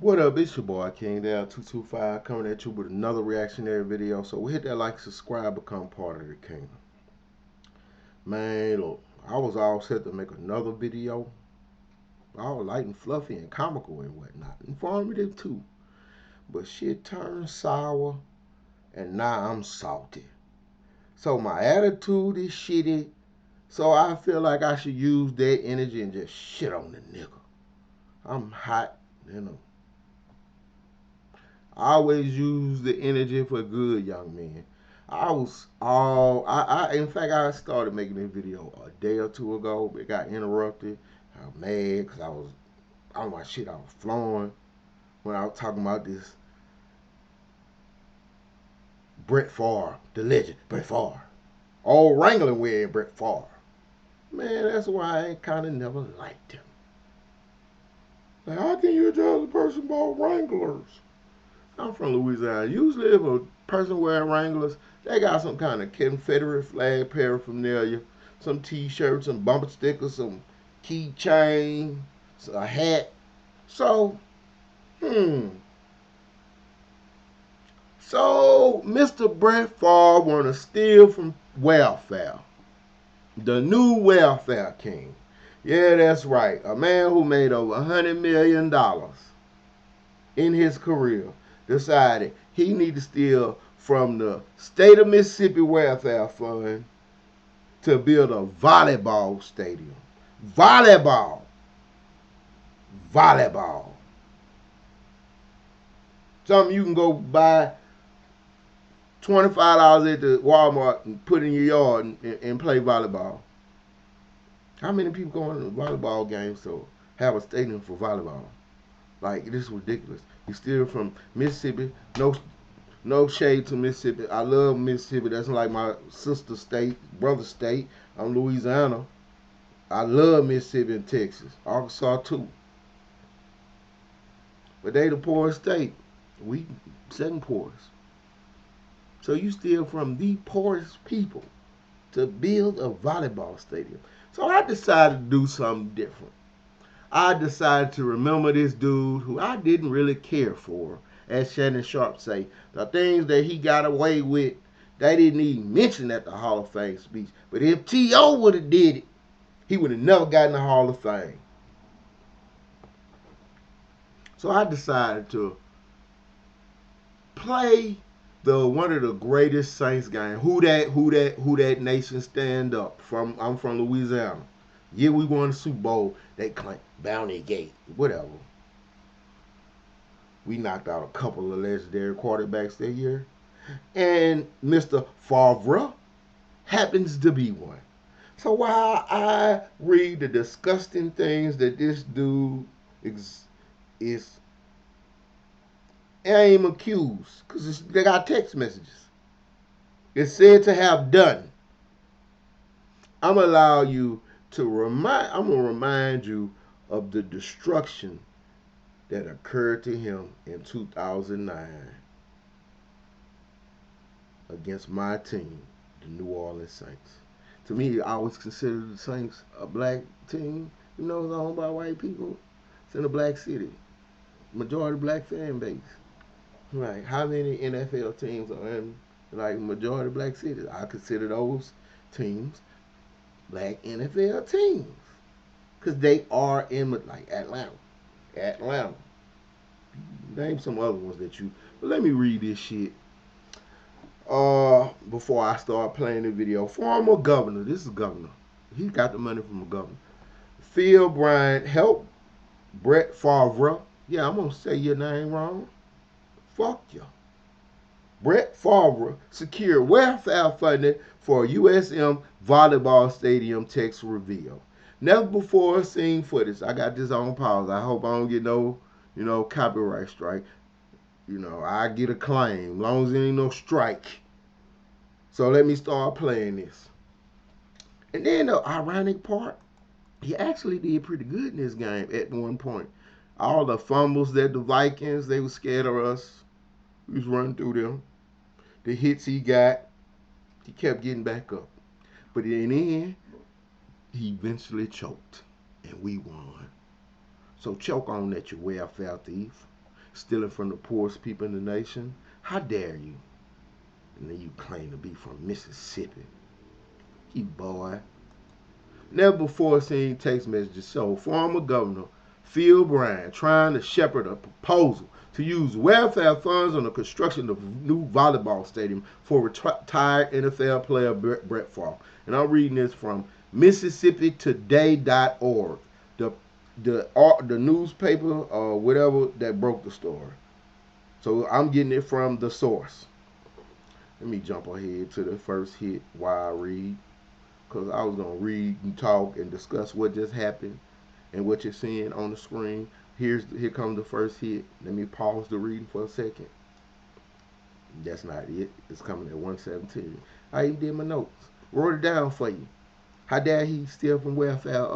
What up, it's your boy King Down 225 coming at you with another reactionary video. So hit that like, subscribe, become part of the kingdom. Man, look, I was all set to make another video, all light and fluffy and comical and whatnot, informative too. But shit turned sour and now I'm salty. So my attitude is shitty. So I feel like I should use that energy and just shit on the nigga. I'm hot, you know. I always use the energy for good, young men. In fact, I started making this video a day or two ago, but it got interrupted. I'm mad because all my shit, I was flowing when I was talking about this Brett Favre, the legend, Brett Favre. All wrangling with Brett Favre. Man, that's why I kind of never liked him. Like, how can you judge a person about Wranglers? I'm from Louisiana. Usually, if a person wearing Wranglers, they got some kind of Confederate flag paraphernalia, some T-shirts, some bumper stickers, some keychain, a hat. So, hmm. So, Mr. Brett Favre want to steal from welfare, the new welfare king. Yeah, that's right. A man who made over $100 million in his career decided he need to steal from the state of Mississippi Welfare Fund to build a volleyball stadium. Volleyball. Volleyball. Something you can go buy $25 at the Walmart and put in your yard and play volleyball. How many people go to volleyball games to have a stadium for volleyball? Like, this is ridiculous. You steal from Mississippi, no shade to Mississippi. I love Mississippi. That's like my sister state, brother state. I'm Louisiana. I love Mississippi and Texas. Arkansas too. But they the poorest state. We second poorest. So you steal from the poorest people to build a volleyball stadium. So I decided to do something different. I decided to remember this dude who I didn't really care for. As Shannon Sharp say, the things that he got away with, they didn't even mention at the Hall of Fame speech. But if T.O. would have did it, he would have never gotten the Hall of Fame. So I decided to play the one of the greatest Saints games. Who that nation stand up? I'm from Louisiana. Yeah, we won the Super Bowl. They claim Bounty Gate, whatever. We knocked out a couple of legendary quarterbacks that year. And Mr. Favre happens to be one. So while I read the disgusting things that this dude is aim accused, because they got text messages. It's said to have done. I'm gonna allow you to remind. I'm gonna remind you of the destruction that occurred to him in 2009 against my team, the New Orleans Saints. To me, I always considered the Saints a black team. You know, it's owned by white people. It's in a black city. Majority black fan base. Right. How many NFL teams are in like majority black cities? I consider those teams black NFL teams because they are in like Atlanta. Atlanta. Name some other ones that you. But let me read this shit. Before I start playing the video, former governor. This is governor. He got the money from the governor. Phil Bryant helped Brett Favre. Yeah, I'm gonna say your name wrong. Fuck you. Brett Favre secured welfare funding for USM volleyball stadium, text reveal. Never before seen footage. I got this on pause. I hope I don't get no, copyright strike. I get a claim, long as there ain't no strike. So let me start playing this. And then the ironic part, he actually did pretty good in this game at one point. All the fumbles that the Vikings, they were scared of us. We was running through them. The hits he got, he kept getting back up. But in the end, he eventually choked. And we won. So choke on that, you welfare thief. stealing from the poorest people in the nation. How dare you? And then you claim to be from Mississippi. You boy. Never before seen text messages show former Governor Phil Bryant trying to shepherd a proposal to use welfare funds on the construction of a new volleyball stadium for retired NFL player Brett Favre. And I'm reading this from MississippiToday.org, the newspaper or whatever that broke the story. So I'm getting it from the source. Let me jump ahead to the first hit while I read, because I was going to read and talk and discuss what just happened and what you're seeing on the screen. Here comes the first hit. Let me pause the reading for a second. That's not it. It's coming at 117. I even did my notes. Wrote it down for you. How dare he steal from welfare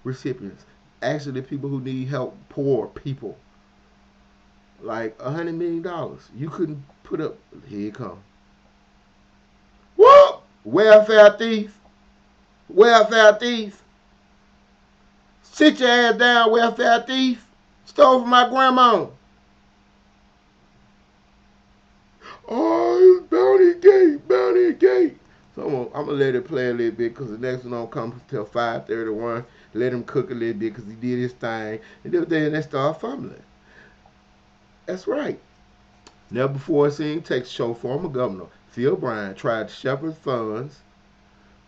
recipients? Actually, people who need help, poor people. Like $100 million. You couldn't put up. Here it comes. Whoop! Welfare thief. Welfare thief. Sit your ass down, welfare thief. Stole from my grandma. Oh, it's Bounty Gate, Bounty Gate. So I'm going to let it play a little bit, because the next one don't come until 5:31. Let him cook a little bit because he did his thing. And then they start fumbling. That's right. Never before seen text show former Governor Phil Bryant tried to shepherd funds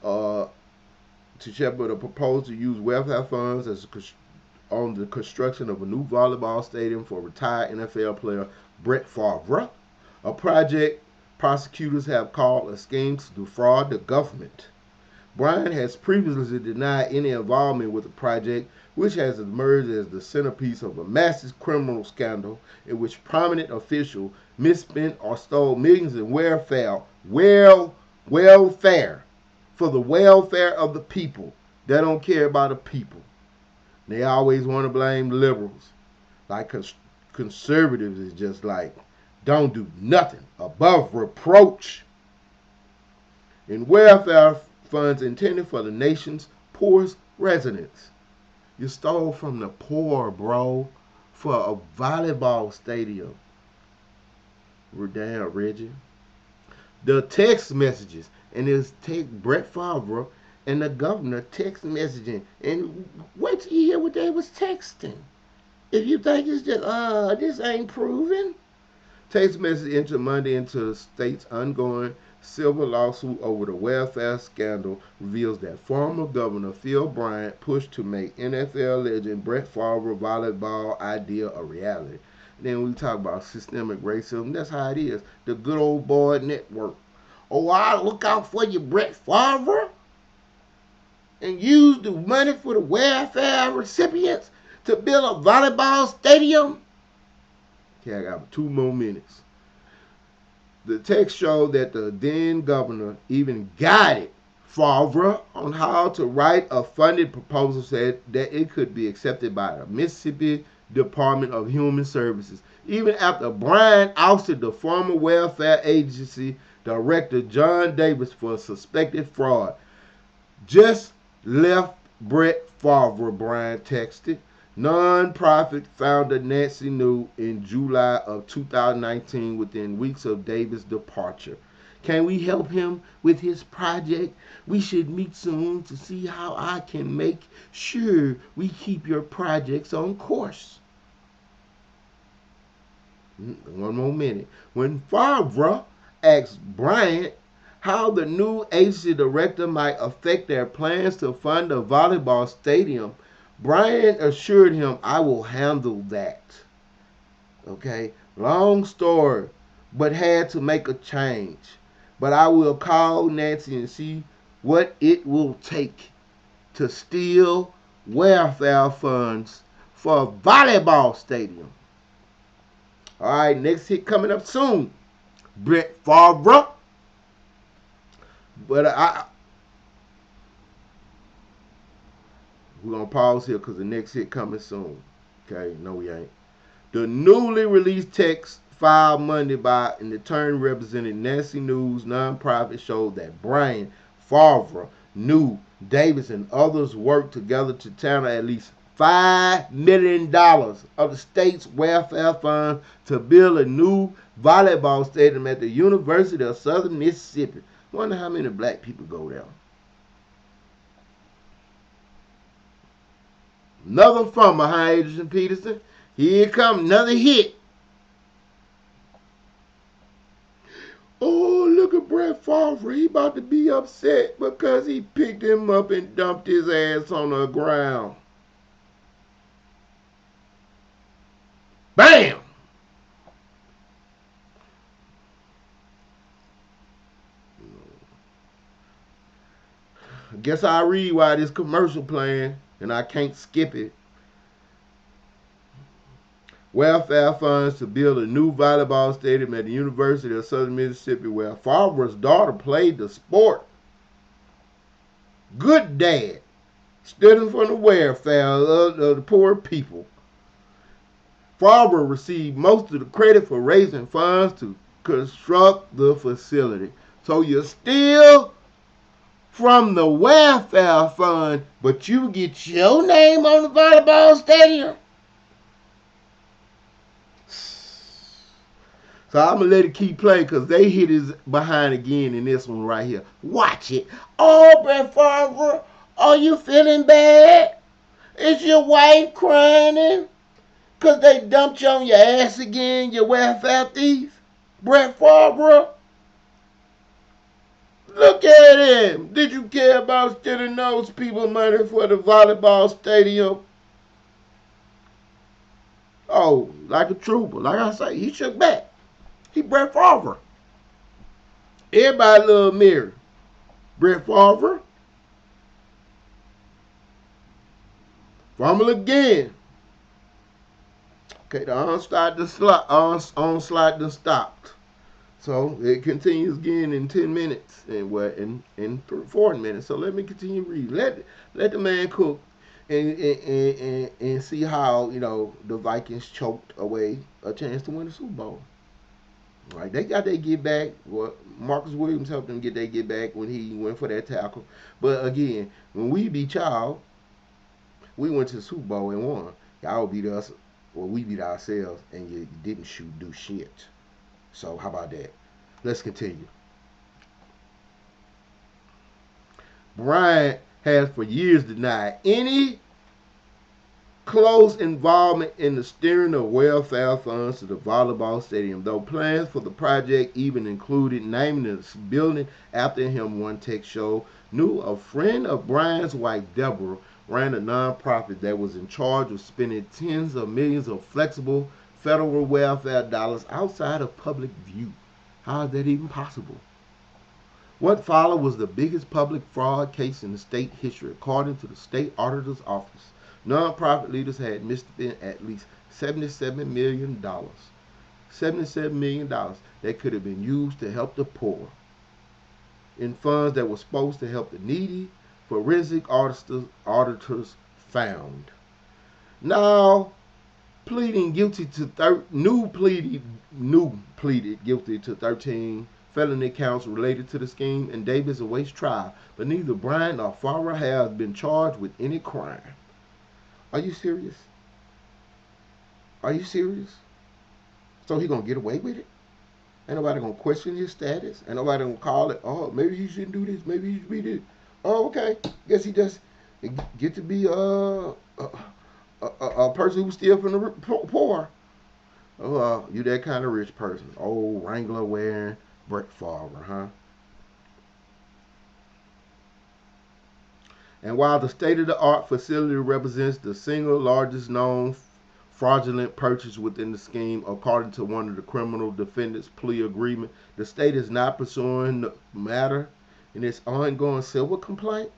to shepherd a proposal to use welfare funds on the construction of a new volleyball stadium for retired NFL player Brett Favre, a project prosecutors have called a scheme to defraud the government. Bryant has previously denied any involvement with the project, which has emerged as the centerpiece of a massive criminal scandal in which prominent officials misspent or stole millions in welfare for the welfare of the people. They don't care about the people. They always want to blame liberals. Like conservatives is just like, don't do nothing above reproach. In welfare funds intended for the nation's poorest residents. You stole from the poor, bro, for a volleyball stadium. We're down, Reggie. The text messages, and it's Brett Favre and the governor text messaging. And wait till you hear what they was texting. If you think it's just, this ain't proven. Text message into Monday into the state's ongoing civil lawsuit over the welfare scandal reveals that former Governor Phil Bryant pushed to make NFL legend Brett Favre volleyball idea a reality. Then we talk about systemic racism. That's how it is. The good old boy network. Oh, I'll look out for you, Brett Favre, and use the money for the welfare recipients to build a volleyball stadium. Okay, I got 2 more minutes. The text showed that the then governor even guided Favre on how to write a funded proposal, said that it could be accepted by the Mississippi Department of Human Services, even after Bryant ousted the former welfare agency director John Davis for suspected fraud. Just left Brett Favre, Bryant texted. Non-profit founder Nancy New in July of 2019, within weeks of Davis' departure. Can we help him with his project? We should meet soon to see how I can make sure we keep your projects on course. 1 more minute. When Favre asked Bryant how the new agency director might affect their plans to fund a volleyball stadium, Bryant assured him, I will handle that. Okay, long story, but had to make a change. But I will call Nancy and see what it will take to steal welfare funds for a volleyball stadium. All right, next hit coming up soon. Brett Favre. But we're going to pause here because the next hit coming soon. Okay, no we ain't. The newly released text filed Monday by an attorney representing Nancy New's nonprofit showed that Bryant, Favre, New, Davis, and others worked together to channel at least $5 million of the state's welfare fund to build a new volleyball stadium at the University of Southern Mississippi. Wonder how many black people go there. Another from behind Adrian Peterson. Here comes another hit. Oh, look at Brett Favre. He about to be upset because he picked him up and dumped his ass on the ground. Bam! I guess I'll read why this commercial playing and I can't skip it. Welfare funds to build a new volleyball stadium at the University of Southern Mississippi where Favre's daughter played the sport. Good dad. Stood for the welfare of the poor people. Favre received most of the credit for raising funds to construct the facility. So you're still from the welfare fund, but you get your name on the volleyball stadium. So I'm going to let it keep playing because they hit his behind again in this one right here. Watch it. Oh, Brett Favre, are you feeling bad? Is your wife crying because they dumped you on your ass again, you welfare thief? Brett Favre? Look at him. Did you care about stealing those people money for the volleyball stadium? Oh, like a trooper. Like I say, he shook back. He Brett Favre. Everybody love Mary. Brett Favre. Fumble again. Okay, the onslide done stopped. So it continues again in 10 minutes and in 40 minutes. So let me continue reading. Let the man cook and see how the Vikings choked away a chance to win the Super Bowl. Right, they got their get back. Well, Marcus Williams helped them get their get back when he went for that tackle. But again, when we beat y'all, we went to the Super Bowl and won. Y'all beat us, or we beat ourselves, and you didn't do shit. So how about that? Let's continue. Bryant has for years denied any close involvement in the steering of welfare funds to the volleyball stadium, though plans for the project even included naming the building after him. One tech show knew a friend of Bryant's wife, Deborah, ran a nonprofit that was in charge of spending tens of millions of flexible federal welfare dollars outside of public view. How is that even possible? What followed was the biggest public fraud case in the state history, according to the state auditor's office. Nonprofit leaders had misspent at least $77 million. $77 million that could have been used to help the poor. In funds that were supposed to help the needy, forensic auditors found. Now, pleaded guilty to 13 felony counts related to the scheme, and Davis awaits trial. But neither Bryant nor Favre has been charged with any crime. Are you serious? Are you serious? So he gonna get away with it? Ain't nobody gonna question his status? Ain't nobody gonna call it, oh, maybe he shouldn't do this, maybe he should be this. Oh, okay. Guess he just get to be a person who steals from the poor. Oh, you that kind of rich person. Old Wrangler wearing Brett Favre, huh? And while the state-of-the-art facility represents the single largest known fraudulent purchase within the scheme, according to one of the criminal defendants' plea agreement, the state is not pursuing the matter in its ongoing civil complaint.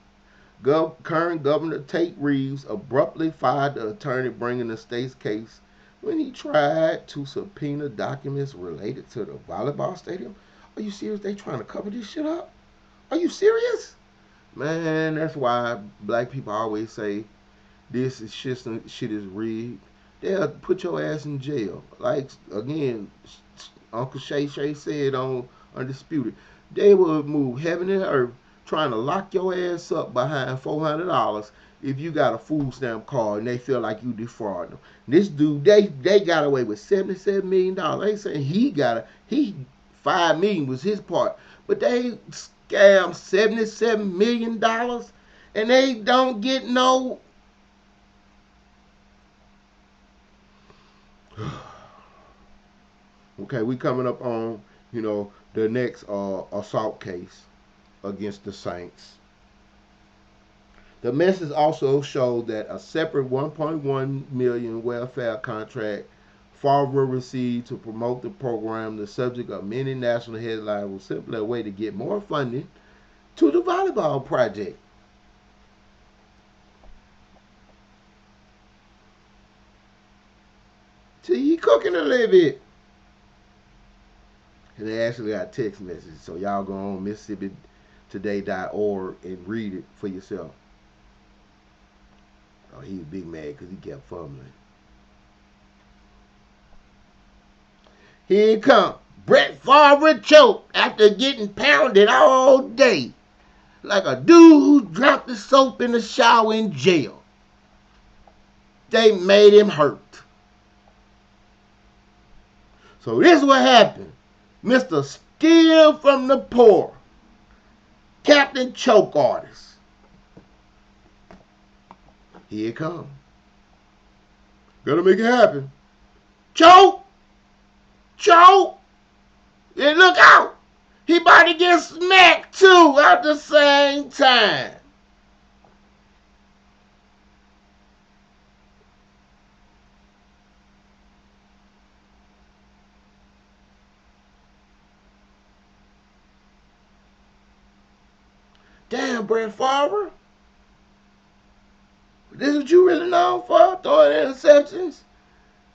Current Governor Tate Reeves abruptly fired the attorney bringing the state's case when he tried to subpoena documents related to the volleyball stadium. Are you serious? They trying to cover this shit up? Are you serious? Man, that's why black people always say this is shit is rigged. They'll put your ass in jail. Like, again, Uncle Shay said on Undisputed, they will move heaven and earth trying to lock your ass up behind $400 if you got a food stamp card and they feel like you defraud them. This dude, they got away with $77 million. They saying he 5 million was his part, but they scammed $77 million, and they don't get no. Okay, we coming up on the next assault case against the Saints. The message also showed that a separate 1.1 million welfare contract Favre received to promote the program, the subject of many national headlines, was simply a way to get more funding to the volleyball project. See, he cooking a little bit. And they actually got text messages, so y'all go on MississippiToday.org and read it for yourself. Oh, he was big mad because he kept fumbling. Here it come. Brett Favre choked after getting pounded all day like a dude who dropped the soap in the shower in jail. They made him hurt. So this is what happened. Mr. Steal from the Poor, Captain Choke Artist. Here it comes. Gotta make it happen. Choke! Choke! And look out! He about to get smacked too at the same time. Damn, Brett Favre. This is what you really known for? Throwing interceptions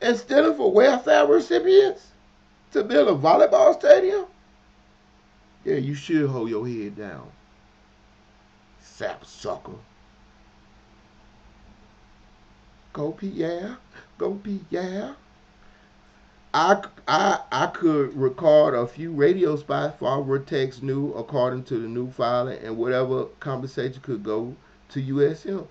and stealing for welfare recipients to build a volleyball stadium? Yeah, you should hold your head down. Sap sucker. Go Pete, yeah. Go Pete, yeah. I could record a few radio spots Favre text new according to the new filing, and whatever compensation could go to USM.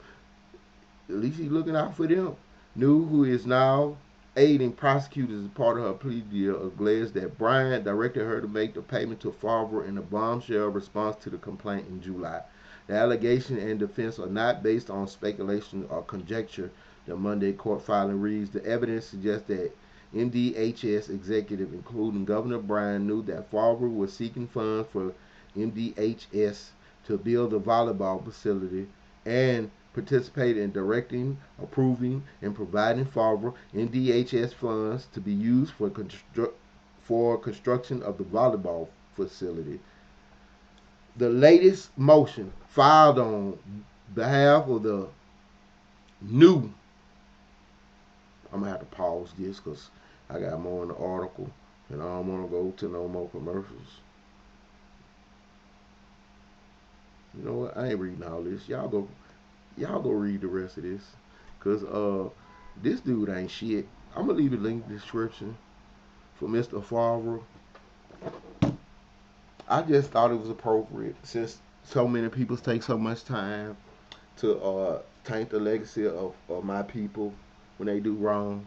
At least he's looking out for them. New, who is now aiding prosecutors as part of her plea deal, alleged that Bryant directed her to make the payment to Favre in a bombshell response to the complaint in July. The allegation and defense are not based on speculation or conjecture. The Monday court filing reads, the evidence suggests that MDHS executive, including Governor Bryant, knew that Favre was seeking funds for MDHS to build a volleyball facility and participated in directing, approving, and providing Favre MDHS funds to be used for construction of the volleyball facility. The latest motion filed on behalf of the new, I'm going to have to pause this because I got more in the article and I don't want to go to no more commercials. You know what? I ain't reading all this. Y'all go read the rest of this. Cause this dude ain't shit. I'm gonna leave a link in the description for Mr. Favre. I just thought it was appropriate since so many people take so much time to taint the legacy of my people when they do wrong,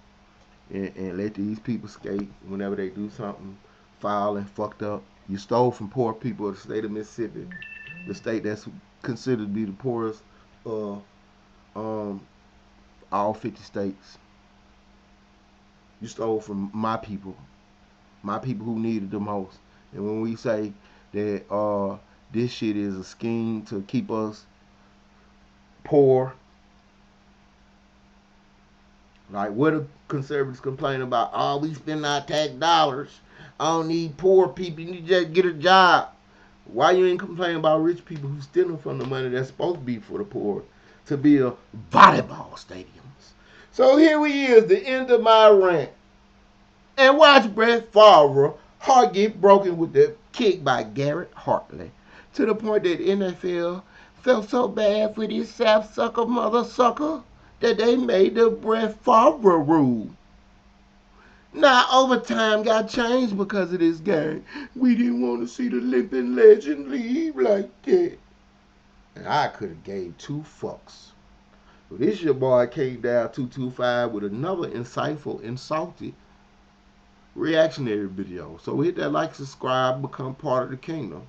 and let these people skate whenever they do something foul and fucked up. You stole from poor people of the state of Mississippi, the state that's considered to be the poorest all 50 states. You stole from my people who needed the most. And when we say that this shit is a scheme to keep us poor, like what do conservatives complain about? Oh, we spend our tax dollars. I don't need poor people. You need to just get a job. Why you ain't complaining about rich people who stealing from the money that's supposed to be for the poor to build volleyball stadiums? So here we is, the end of my rant. And watch Brett Favre heart get broken with the kick by Garrett Hartley, to the point that NFL felt so bad for this sapsucker mother sucker that they made the Brett Favre rule. Now overtime got changed because of this game. We didn't want to see the limping legend leave like that. And I could have gave two fucks. So this your boy came down 225 with another insightful and salty reactionary video. So hit that like, subscribe, become part of the kingdom.